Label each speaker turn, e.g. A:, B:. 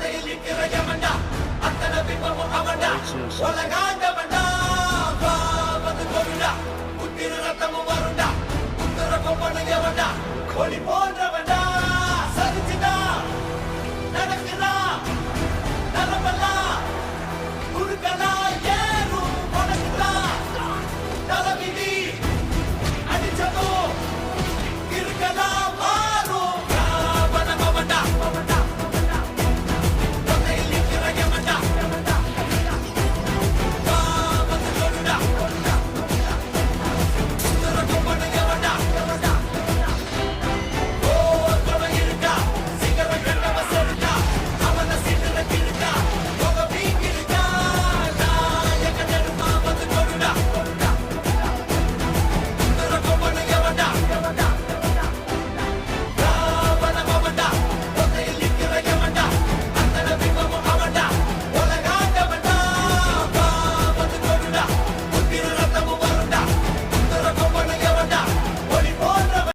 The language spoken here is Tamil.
A: வார்த்தையில் நிற்கிற எவன்டா அத்தனை பிம்பமும் அவன்டா உலகாண்டவன்டா வந்து கோவிண்டா குத்திர ரத்தமும் வருண்டா குத்துற கொம்பனு எவன்டா கொடி போன்ற